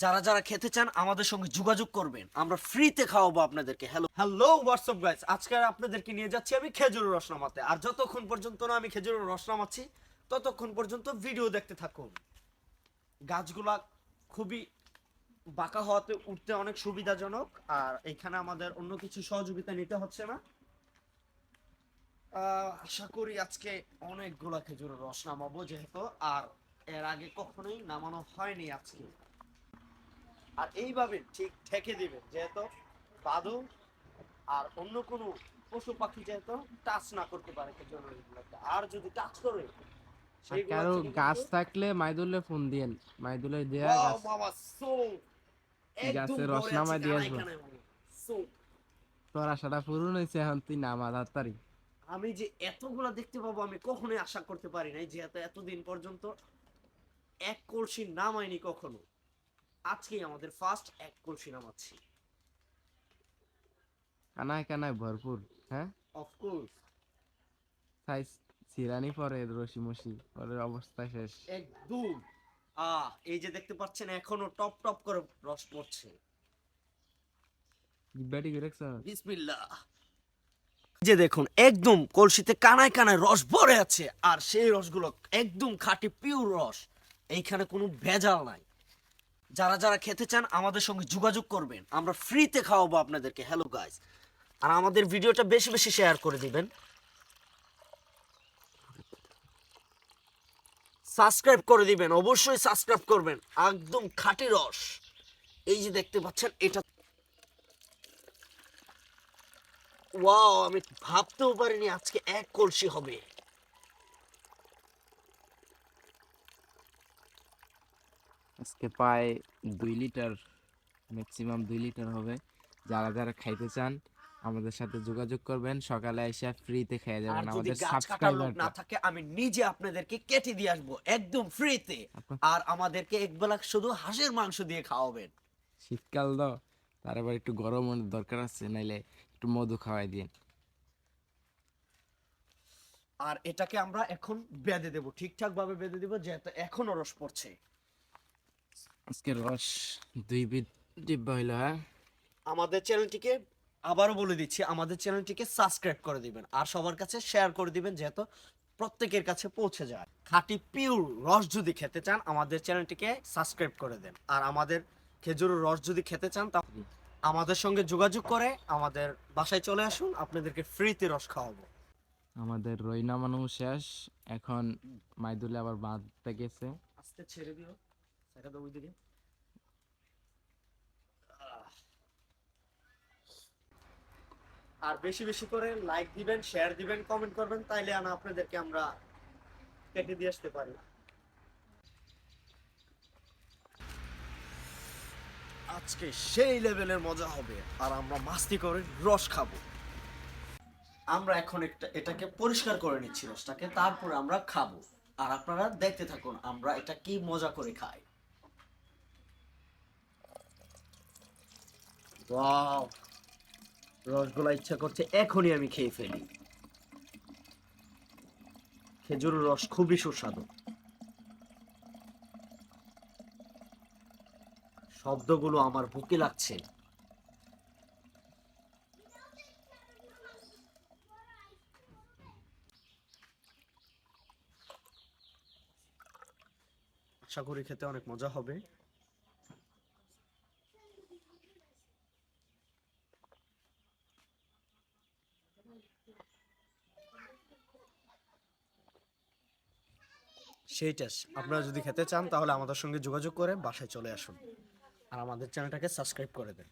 যারা যারা খেতে চান আমাদের সঙ্গে যোগাযোগ করবেন, আমরা ফ্রিতে খাওয়াবো আপনাদেরকে। হ্যালো হ্যালো হোয়াটসঅ্যাপ গাইস, আজকে আপনাদেরকে নিয়ে যাচ্ছি আমি খেজুরের রস নামাতে। আর যতক্ষণ পর্যন্ত না আমি খেজুরের রস নামাচ্ছি ততক্ষণ পর্যন্ত ভিডিও দেখতে থাকুন। গাছগুলা খুবই বাঁকা হওয়াতে উঠতে অনেক সুবিধাজনক, আর এখানে আমাদের অন্য কিছু সহযোগিতা নিতে হচ্ছে না। আশা করি আজকে অনেকগুলা খেজুরের রস নামাবো, যেহেতু আর এর আগে কখনোই নামানো হয়নি আজকে। আর এইভাবে ঠিক ঠেকে দিবেন, যেহেতু বাদু আর অন্য কোনো পশু পাখি যেহেতু টাচ না করতে পারে খেজুরের গুলোতে। আর যদি টাচ করে আর সেইগুলো কারো থেকে গাছ কিন্তু থাকলে মাইদুলে ফোন দিয়েন, মাইদুলে দেয়া ওয়াও গাছ মামা সো একদম গাছের রস ভরে আছে নামাই দিয়ে কানায় আসবো। কানায় মামা সো। তোর আশাটা পূরণ হয়েছে, এখন তুই নামা তাড়াতাড়ি। আমি যে এতগুলা দেখতে পাবো আমি কখনোই আশা করতে পারি নাই, যেহেতু এতদিন পর্যন্ত এক কলসি নামাইনি কখনো। আজকেই আমাদের ফার্স্ট এক কলসি নামাচ্ছি। কানায় কানায় ভরপুর। হ্যাঁ, অফকোর্স। সাইজ সিরানি পরে রশি মশি পরে অবস্থা শেষ। একদম। এই যে দেখতে পাচ্ছেন এখনো টপ টপ করে রস পড়ছে। জিব্বাটি করে রাখছ? বিসমিল্লাহ। যে দেখুন একদম কলসিতে কানায় কানায় রস ভরে আছে, আর সেই রসগুলো একদম খাঁটি পিওর রস। এইখানে কোনো ভেজাল নাই। যারা যারা খেতে চান আমাদের সঙ্গে যোগাযোগ করবেন, আমরা ফ্রিতে খাওয়াবো আপনাদেরকে। হ্যালো গাইস, আর আমাদের ভিডিওটা বেশি বেশি শেয়ার করে দিবেন, সাবস্ক্রাইব করে দিবেন, অবশ্যই সাবস্ক্রাইব করবেন। একদম খাঁটি রস। এই যে দেখতে পাচ্ছেন এটা, ওয়াও, আমি ভাবতেও পারিনি আজকে এক কলসি হবে। আজকে প্রায় 2 লিটার, ম্যাক্সিমাম 2 লিটার হবে। যারা যারা খাইতে চান আমাদের সাথে যোগাযোগ করবেন, সকালে এসে ফ্রিতে খেয়ে আর যাবেন যদি আমাদের গাছ কাটার লোক না সাবস্ক্রাইবাররা। থাকে আমি নিজে আপনাদেরকে কেটে দিয়ে আসবো একদম ফ্রিতে। আর আমাদেরকে একবেলা শুধু হাঁসের মাংস দিয়ে খাওয়াবেন। শীতকাল তো, তার আবার একটু গরম দরকার আছে, নাইলে একটু মধু খাওয়াই দিন। আর এটাকে আমরা এখন বেঁধে দেবো, ঠিকঠাক ভাবে বেঁধে দেবো, যেহেতু এখনো রস পড়ছে। আজকে রস 2 ডিব্বা হইলো। হ্যাঁ, আমাদের চ্যানেলটিকে আবারও বলে দিচ্ছি, আমাদের চ্যানেলটিকে সাবস্ক্রাইব করে দিবেন আর সবার কাছে শেয়ার করে দিবেন, যেহেতু প্রত্যেকের কাছে পৌঁছে যায়। খাঁটি পিওর রস যদি খেতে চান আমাদের চ্যানেলটিকে সাবস্ক্রাইব করে দেন। আর আমাদের খেজুরের রস যদি খেতে চান তা আমাদের সঙ্গে যোগাযোগ করে আমাদের বাসায় চলে আসুন, আপনাদেরকে ফ্রিতে রস খাওয়াবো। আমাদের রই নামানো শেষ। এখন মাইদুলে আবার বাঁধতে গেছে। আস্তে ছেড়ে দিও, ছেড়ে দাও ওইদিকে। আর বেশি বেশি করে লাইক দিবেন, শেয়ার দিবেন, কমেন্ট করবেন, তাইলে আপনাদেরকে আমরা কেটে দিয়ে আসতে পারি। আজকে সেই লেভেলের মজা হবে, আর আমরা মাস্তি করে রস খাবো। আমরা এখন এটাকে পরিষ্কার করে নিচ্ছি রসটাকে, তারপরে আমরা খাবো। আর আপনারা দেখতে থাকুন আমরা এটা কি মজা করে খাই। ওয়াও, রসগোল্লা ইচ্ছা করছে এখনই আমি খেয়ে ফেলি। খেজুরের রস খুবই সুস্বাদু। শব্দগুলো আমার বুকে লাগছে। আশা করি খেতে অনেক মজা হবে। সেইটা, আপনারা যদি খেতে চান তাহলে আমাদের সঙ্গে যোগাযোগ করে বাসায় চলে আসুন আর আমাদের চ্যানেলটাকে সাবস্ক্রাইব করে দেন।